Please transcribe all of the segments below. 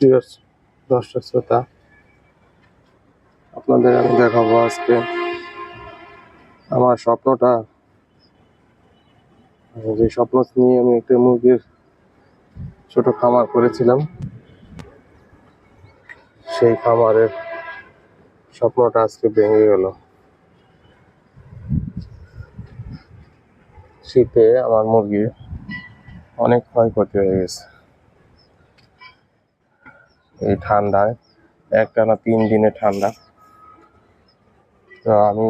প্রিয় দর্শক শ্রোতা, আপনাদের আমি দেখাবো আজকে আমার স্বপ্নটা। যে স্বপ্ন নিয়ে আমি একটা মুরগির ছোট খামার করেছিলাম, সেই খামারের স্বপ্নটা আজকে ভেঙে গেল। শীতে আমার মুরগির অনেক ক্ষয়ক্ষতি হয়ে গেছে। এই ঠান্ডায় একটানা 3 দিনে ঠান্ডা, তো আমি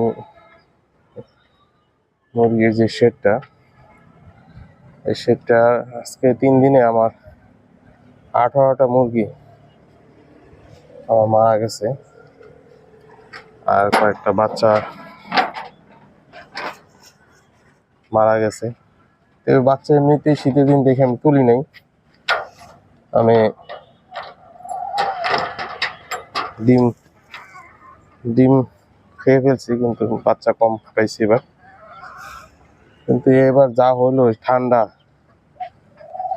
মুরগির যে শেডটা, এই শেডটা আজকে 3 দিনে আমার 18টা মুরগি আমার মারা গেছে, আর কয়েকটা বাচ্চা মারা গেছে। তো বাচ্চা এমনিতেই শীতের দিন দেখে আমি তুলি নাই, আমি ডিম ডিম খেয়ে ফেলছি, কিন্তু বাচ্চা কম পাইছি এবার। কিন্তু এবার যা হলো ঠান্ডা,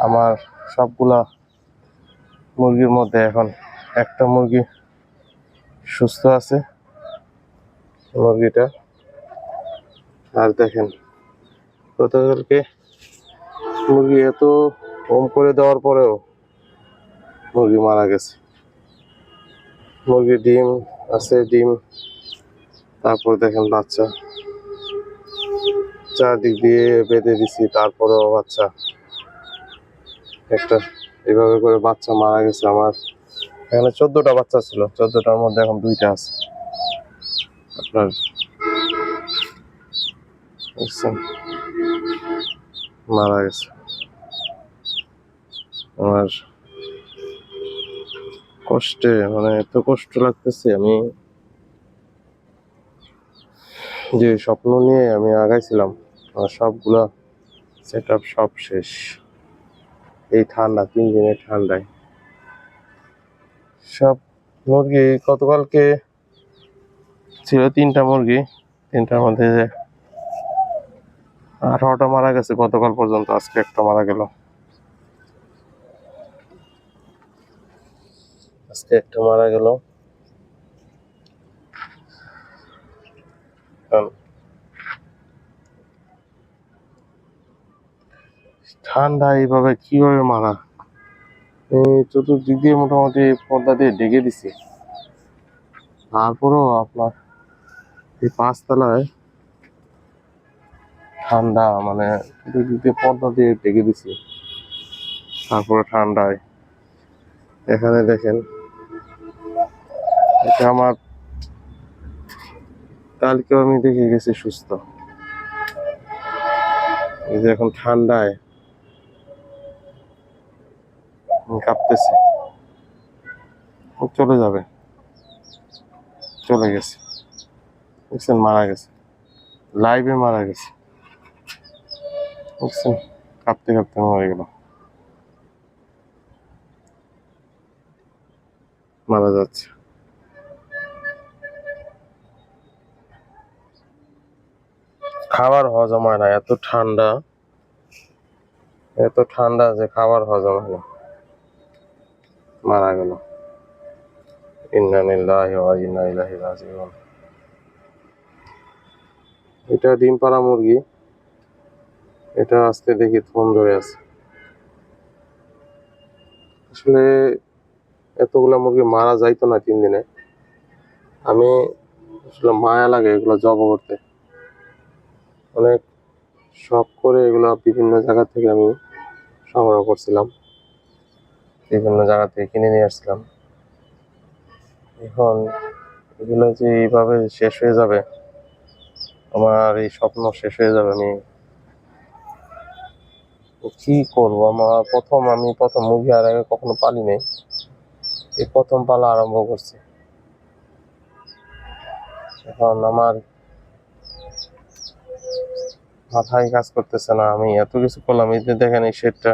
আমার সবগুলা মুরগির মধ্যে এখন একটা মুরগি সুস্থ আছে, মুরগিটা। আর দেখেন, গতকালকে মুরগি এত কম করে দেওয়ার পরেও মুরগি মারা গেছে। মুরগি ডিম আছে, ডিম, তারপর দেখেন বাচ্চা চারদিক দিয়ে বেঁধে দিছি, তারপরেও বাচ্চা একটা এইভাবে করে বাচ্চা মারা গেছে। আমার এখানে 14টা বাচ্চা ছিল, 14টার মধ্যে এখন 2টা আছে। আপনার মারা গেছে। আমার কষ্টে, মানে এত কষ্ট লাগতেছে। আমি যে স্বপ্ন নিয়ে আমি আগাইছিলাম, আমার সবগুলা সেট আপ সব শেষ। এই ঠান্ডা, 3 দিনের ঠান্ডায় সব মুরগি, গতকালকে ছিল 3টা মুরগি, 3টার মধ্যে 18টা মারা গেছে গতকাল পর্যন্ত। আজকে একটা মারা গেল, আজকে একটা মারা গেল। ঠান্ডা এইভাবে কিভাবে মারা? এই চতুর্দিক দিয়ে মোটামুটি পর্দা দিয়ে ঢেকে দিছি, তারপরেও আপনার এই 5 তলায় ঠান্ডা, মানে চতুর্দিক দিয়ে পর্দা দিয়ে ঢেকে দিছি, তারপরে ঠান্ডায়। এখানে দেখেন, এটা আমার কালকে আমি দেখে গেছি সুস্থ। এই যে এখন ঠান্ডায় কাঁপতেছে, চলে যাবে, চলে গেছে। দেখছেন, মারা গেছে, লাইভে মারা গেছে। দেখছেন, কাঁপতে কাঁপতে মরে গেল, মারা যাচ্ছে। খাবার হজম হয় না, এত ঠান্ডা, এত ঠান্ডা যে খাবার হজম হয় না, মারা গেল। ইন্না লিল্লাহি ওয়া ইন্না ইলাইহি রাজিউন। এটা ডিম পাড়া মুরগি, এটা আজকে দেখি থম ধরে আছে। আসলে এতগুলা মুরগি মারা যাইতো না 3 দিনে। আমি আসলে মায়া লাগে এগুলো জব করতে, অনেক শখ করে এগুলো বিভিন্ন জায়গা থেকে আমি সংগ্রহ করছিলাম, বিভিন্ন জায়গা থেকে কিনে নিয়ে আসছিলাম। এখন এগুলো যে এইভাবে শেষ হয়ে যাবে, আমার এই স্বপ্ন শেষ হয়ে যাবে, আমি কি করবো? আমি প্রথম মুরগি আর আগে কখনো পালি নাই, এই প্রথম পালা আরম্ভ করছি। এখন আমার মাথায় কাজ করতেছে না, আমি এত কিছু করলাম। এই যে দেখেন এই শেডটা,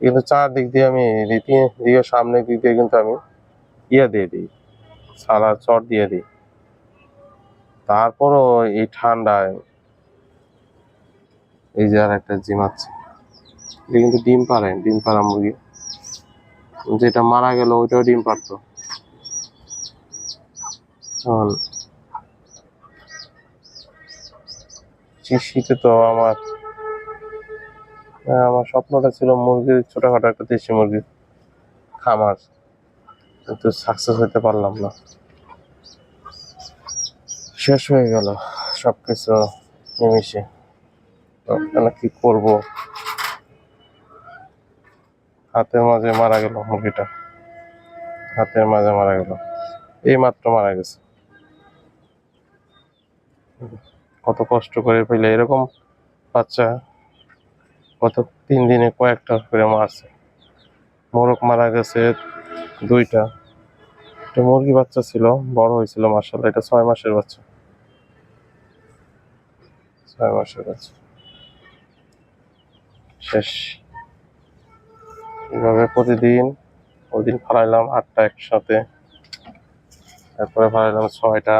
কিন্তু 4 দিক দিয়ে আমি দিকে সামনের দিক দিয়ে কিন্তু আমি দিয়ে দিই, সালার চট দিয়ে দিই। তারপরও এই ঠান্ডায়, এই যে আর একটা জিমাচ্ছে, এটা কিন্তু ডিম পাড়া মুরগি। যেটা মারা গেল ওইটাও ডিম পারতো। শীতে তো আমার আমার স্বপ্নটা ছিল মুরগির, ছোটখাটো একটা দেশি মুরগির খামার, কিন্তু সাকসেস হতে পারলাম না। শেষ হয়ে গেল সবকিছু নিমিশে। কি করব, হাতের মাঝে মারা গেল মুরগিটা, হাতের মাঝে মারা গেল, এই মাত্র মারা গেছে। কত কষ্ট করে পেলে এরকম বাচ্চা, কত 3 দিনে কয়েকটা করে মারছে। মোরগ মারা গেছে 2টা। একটা মুরগি বাচ্চা ছিল, বড় হয়েছিল মাশাআল্লাহ। এটা 6 মাসের বাচ্চা, 6 মাসের বাচ্চা শেষ। এভাবে প্রতিদিন, ওদিন ফালাইলাম 8টা একসাথে, তারপরে ফালাইলাম 6টা।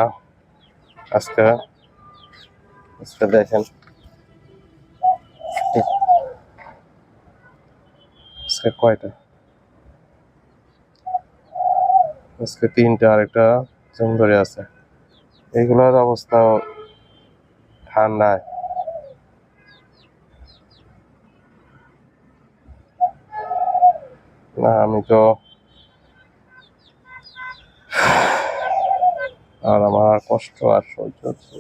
আজকে দেখেন আজকে কয়টা, আজকে 3টা, আরেকটা জুম ধরে আছে। এগুলোর অবস্থা ঠান্ডায়, না আমি তো আর আমার কষ্ট আর সহ্য হচ্ছে।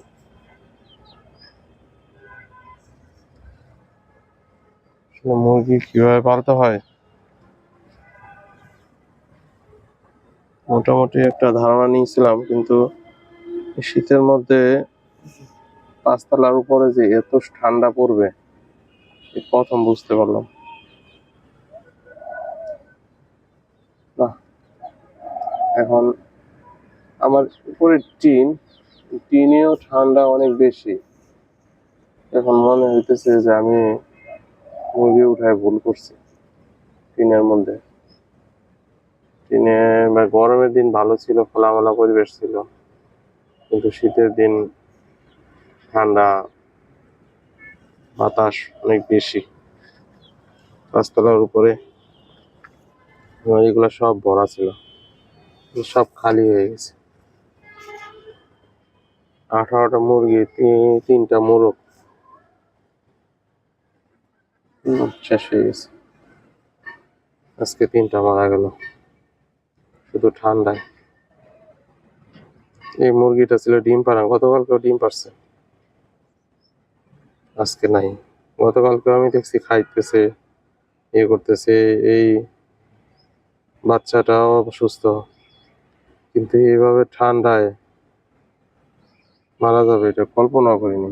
মুরগি কিভাবে পালতে হয় মোটামুটি একটা ধারণা নিয়েছিলাম, কিন্তু শীতের মধ্যে 5 তলার উপরে যে এত ঠান্ডা পড়বে এই প্রথম বুঝতে পারলাম। না, এখন আমার উপরে টিনেও ঠান্ডা অনেক বেশি। এখন মনে হইতেছে যে আমি মুরগি উঠায় ভুল করছি। টিনের মধ্যে, টিনে বা গরমের দিন ভালো ছিল, খোলামেলা পরিবেশ ছিল, কিন্তু শীতের দিন ঠান্ডা, বাতাস অনেক বেশি। 5 তলার উপরে এগুলো সব ভরা ছিল, সব খালি হয়ে গেছে। 18টা মুরগি, 3টা মোরগ শেষ হয়ে গেছে। আজকে 3টা মারা গেল শুধু ঠান্ডায়। এই মুরগিটা ছিল ডিম পাড়া, গতকালকেও ডিম পারছে, আজকে নাই। গতকালকে আমি দেখছি খাইতেছে, করতেছে, এই বাচ্চাটাও সুস্থ, কিন্তু এইভাবে ঠান্ডায় মারা যাবে এটা কল্পনা করিনি।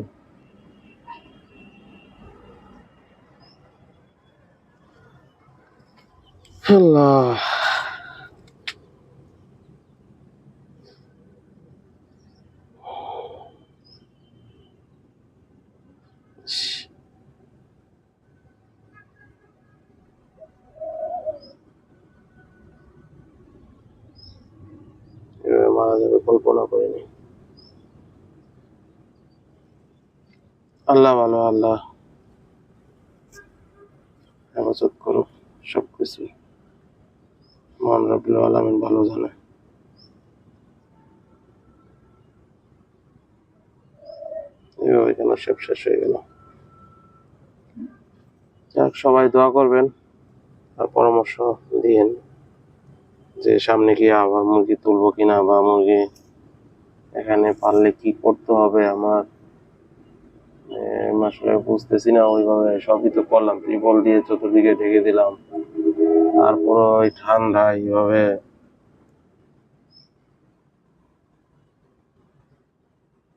আল্লাহ, এভাবে মারা যাবে কল্পনা করিনি। আল্লাহ ভালো, আল্লাহ হেফাজত করুক সবকিছু, মহান রব্বুল আলামিন ভালো জানে। এভাবে কেন সব শেষ হয়ে গেল। যাক, সবাই দোয়া করবেন আর পরামর্শ দিয়েন যে সামনে কি আবার মুরগি তুলবো কিনা, বা মুরগি এখানে পারলে কি করতে হবে আমার। আসলে বুঝতেছি না ওইভাবে। সবই তো করলাম, ত্রিপল দিয়ে চতুর্দিকে ঢেকে দিলাম, তারপর ওই ঠান্ডা এইভাবে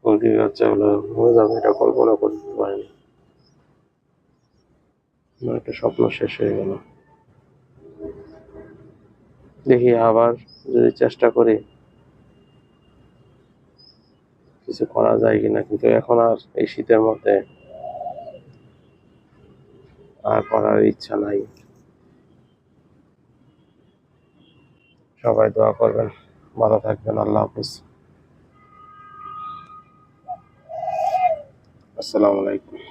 মুরগির বাচ্চাগুলো হয়ে যাবে এটা কল্পনা করতে পারিনি। একটা স্বপ্ন শেষ হয়ে গেল। দেখি আবার যদি চেষ্টা করি কিছু করা যায় কিনা, কিন্তু এখন আর এই শীতের মধ্যে আর করার ইচ্ছা নাই। সবাই দোয়া করবেন, ভালো থাকবেন। আল্লাহ হাফিজ, আসসালামু আলাইকুম।